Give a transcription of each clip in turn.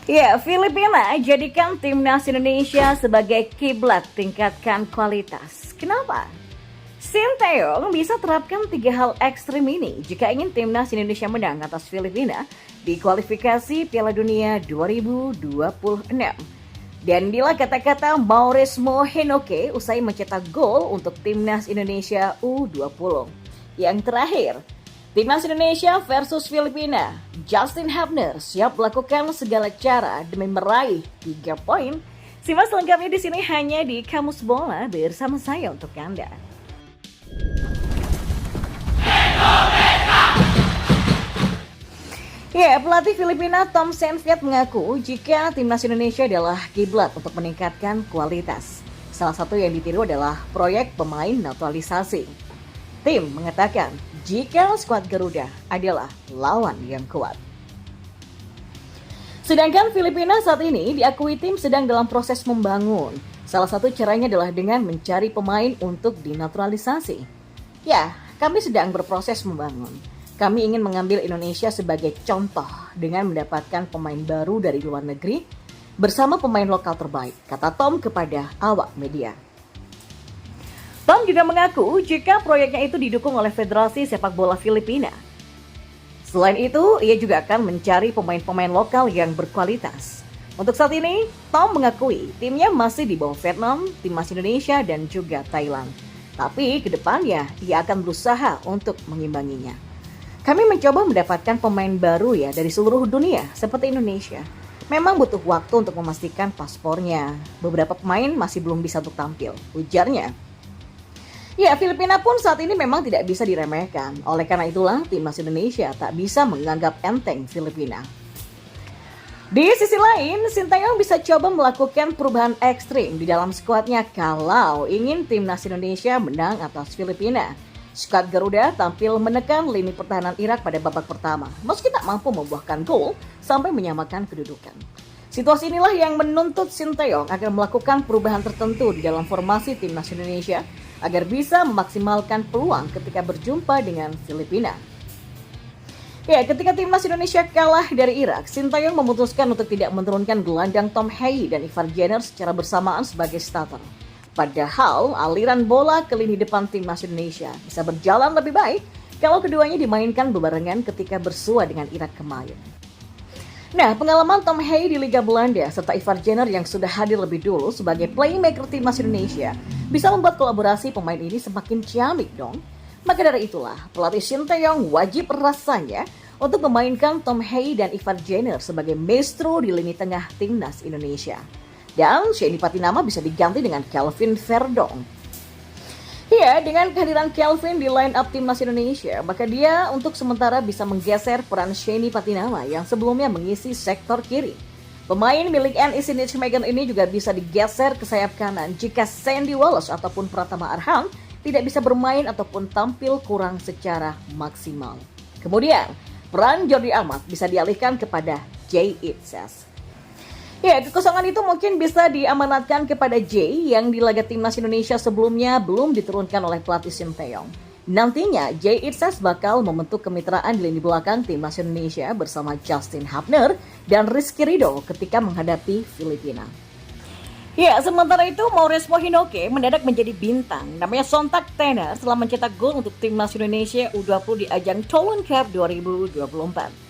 Ya, Filipina jadikan timnas Indonesia sebagai kiblat tingkatkan kualitas. Kenapa? Sinteyong bisa terapkan 3 hal ekstrim ini jika ingin timnas Indonesia menang atas Filipina di kualifikasi Piala Dunia 2026. Dan inilah kata-kata Mauresmo Henoke usai mencetak gol untuk timnas Indonesia U20. Yang terakhir, timnas Indonesia versus Filipina. Justin Hubner siap melakukan segala cara demi meraih 3 poin. Simak selengkapnya di sini hanya di Kamus Bola bersama saya untuk Anda. Ya, pelatih Filipina Tom Saintfiet mengaku jika timnas Indonesia adalah kiblat untuk meningkatkan kualitas. Salah satu yang ditiru adalah proyek pemain naturalisasi. Tim mengatakan jika skuad Garuda adalah lawan yang kuat. Sedangkan Filipina saat ini diakui tim sedang dalam proses membangun. Salah satu caranya adalah dengan mencari pemain untuk dinaturalisasi. Ya, kami sedang berproses membangun. Kami ingin mengambil Indonesia sebagai contoh dengan mendapatkan pemain baru dari luar negeri bersama pemain lokal terbaik, kata Tom kepada awak media. Tom juga mengaku jika proyeknya itu didukung oleh Federasi Sepak Bola Filipina. Selain itu, ia juga akan mencari pemain-pemain lokal yang berkualitas. Untuk saat ini, Tom mengakui timnya masih di bawah Vietnam, timnas Indonesia, dan juga Thailand. Tapi ke depannya, ia akan berusaha untuk mengimbanginya. Kami mencoba mendapatkan pemain baru ya dari seluruh dunia seperti Indonesia. Memang butuh waktu untuk memastikan paspornya. Beberapa pemain masih belum bisa untuk tampil, ujarnya. Ya, Filipina pun saat ini memang tidak bisa diremehkan. Oleh karena itulah, timnas Indonesia tak bisa menganggap enteng Filipina. Di sisi lain, Sinteyong bisa coba melakukan perubahan ekstrim di dalam skuadnya kalau ingin timnas Indonesia menang atas Filipina. Skuad Garuda tampil menekan lini pertahanan Irak pada babak pertama, meski tak mampu membuahkan gol sampai menyamakan kedudukan. Situasi inilah yang menuntut Sinteyong agar melakukan perubahan tertentu di dalam formasi timnas Indonesia agar bisa memaksimalkan peluang ketika berjumpa dengan Filipina. Ya, ketika timnas Indonesia kalah dari Irak, Sinteyong memutuskan untuk tidak menurunkan gelandang Tom Hei dan Ivar Jenner secara bersamaan sebagai starter. Padahal aliran bola ke lini depan timnas Indonesia bisa berjalan lebih baik kalau keduanya dimainkan berbarengan ketika bersua dengan Irak kemarin. Nah, pengalaman Tom Hei di Liga Belanda serta Ivar Jenner yang sudah hadir lebih dulu sebagai playmaker timnas Indonesia bisa membuat kolaborasi pemain ini semakin ciamik dong. Maka dari itulah, pelatih Sinteyong wajib rasanya untuk memainkan Tom Hei dan Ivar Jenner sebagai maestro di lini tengah timnas Indonesia. Dan Sheni Patinama bisa diganti dengan Kelvin Verdong. Ya, dengan kehadiran Kelvin di line up timnas Indonesia, maka dia untuk sementara bisa menggeser peran Sheni Patinama yang sebelumnya mengisi sektor kiri. Pemain milik NEC Nijmegen ini juga bisa digeser ke sayap kanan jika Sandy Wallace ataupun Pratama Arhan tidak bisa bermain ataupun tampil kurang secara maksimal. Kemudian, peran Jordi Amat bisa dialihkan kepada Jay Itzes. Ya, kekosongan itu mungkin bisa diamanatkan kepada Jay yang di laga timnas Indonesia sebelumnya belum diturunkan oleh pelatih Sinteyong. Nantinya, Jay Itzes bakal membentuk kemitraan di lini belakang timnas Indonesia bersama Justin Hubner dan Rizky Ridho ketika menghadapi Filipina. Ya, sementara itu Mauresmo Henoke mendadak menjadi bintang. Namanya Sontak Tanner setelah mencetak gol untuk timnas Indonesia U20 di ajang Toulon Cup 2024.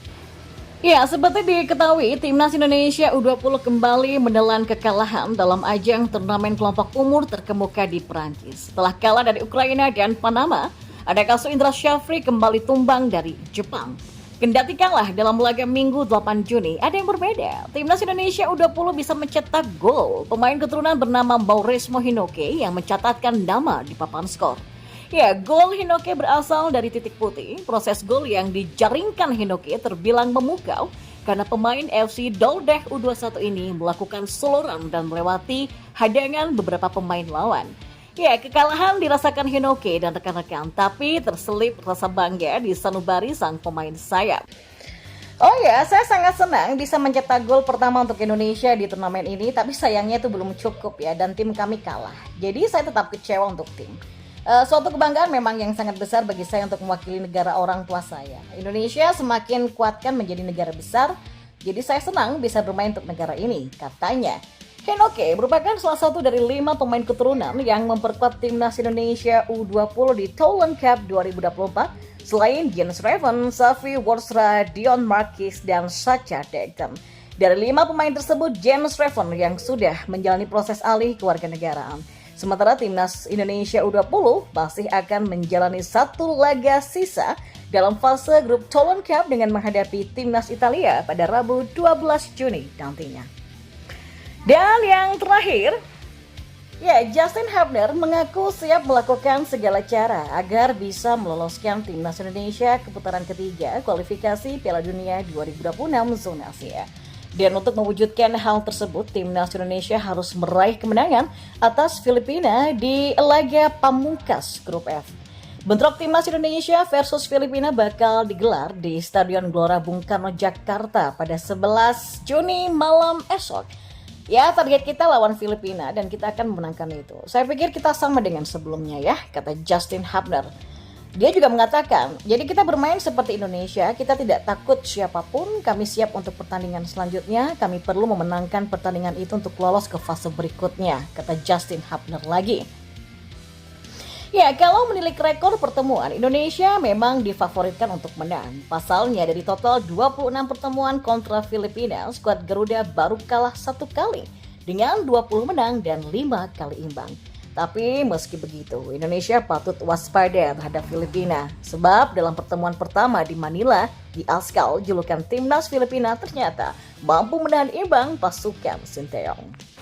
Ya, seperti diketahui, timnas Indonesia U20 kembali menelan kekalahan dalam ajang turnamen kelompok umur terkemuka di Perancis. Setelah kalah dari Ukraina dan Panama, ada kasus Indra Syafri kembali tumbang dari Jepang. Kendati kalah dalam laga Minggu 8 Juni, ada yang berbeda. Timnas Indonesia U20 bisa mencetak gol. Pemain keturunan bernama Mauresmo Henoke yang mencatatkan nama di papan skor. Ya, gol Henoke berasal dari titik putih. Proses gol yang dijaringkan Henoke terbilang memukau karena pemain FC Dordrecht U21 ini melakukan soloran dan melewati hadangan beberapa pemain lawan. Ya, kekalahan dirasakan Henoke dan rekan-rekan, tapi terselip rasa bangga di sanubari sang pemain sayap. Oh ya, saya sangat senang bisa mencetak gol pertama untuk Indonesia di turnamen ini, tapi sayangnya itu belum cukup ya, dan tim kami kalah. Jadi saya tetap kecewa untuk tim. Suatu kebanggaan memang yang sangat besar bagi saya untuk mewakili negara orang tua saya. Indonesia semakin kuatkan menjadi negara besar, Jadi saya senang bisa bermain untuk negara ini, katanya. Henoke merupakan salah satu dari 5 pemain keturunan yang memperkuat timnas Indonesia U20 di Thailand Cup 2024 selain Jens Reven, Safi Worsra, Dion Marquis, dan Sacha Degden. Dari 5 pemain tersebut, Jens Reven yang sudah menjalani proses alih kewarganegaraan. Sementara timnas Indonesia U20 masih akan menjalani 1 laga sisa dalam fase grup Thailand Cup dengan menghadapi timnas Italia pada Rabu 12 Juni nantinya. Dan yang terakhir, Justin Hubner mengaku siap melakukan segala cara agar bisa meloloskan timnas Indonesia ke putaran ketiga kualifikasi Piala Dunia 2026 zona Asia. Dan untuk mewujudkan hal tersebut, timnas Indonesia harus meraih kemenangan atas Filipina di laga pamungkas grup F. Bentrok timnas Indonesia versus Filipina bakal digelar di Stadion Gelora Bung Karno, Jakarta pada 11 Juni malam esok. Ya, target kita lawan Filipina dan kita akan memenangkan itu. Saya pikir kita sama dengan sebelumnya ya, kata Justin Hubner. Dia juga mengatakan, jadi kita bermain seperti Indonesia, kita tidak takut siapapun, kami siap untuk pertandingan selanjutnya, kami perlu memenangkan pertandingan itu untuk lolos ke fase berikutnya, kata Justin Hubner lagi. Ya, kalau menilik rekor pertemuan, Indonesia memang difavoritkan untuk menang. Pasalnya dari total 26 pertemuan kontra Filipina, skuad Garuda baru kalah 1 kali dengan 20 menang dan 5 kali imbang. Tapi meski begitu, Indonesia patut waspada terhadap Filipina. Sebab dalam pertemuan pertama di Manila, di Askal, julukan timnas Filipina ternyata mampu menahan imbang pasukan Sinteyong.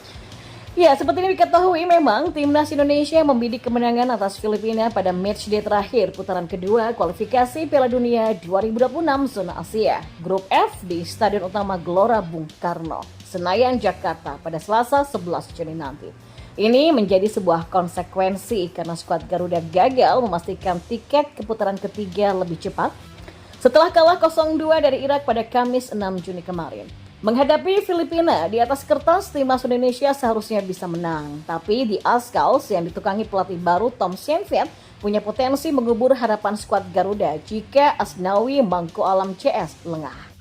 Ya, seperti ini diketahui memang timnas Indonesia membidik kemenangan atas Filipina pada matchday terakhir putaran kedua kualifikasi Piala Dunia 2026 zona Asia, Grup F di Stadion Utama Gelora Bung Karno, Senayan, Jakarta pada Selasa 11 Juni nanti. Ini menjadi sebuah konsekuensi karena skuad Garuda gagal memastikan tiket ke putaran ketiga lebih cepat setelah kalah 0-2 dari Irak pada Kamis 6 Juni kemarin. Menghadapi Filipina, di atas kertas timnas Indonesia seharusnya bisa menang. Tapi di Askal yang ditukangi pelatih baru Tom Saintfiet punya potensi mengubur harapan skuad Garuda jika Asnawi Mangko Alam CS lengah.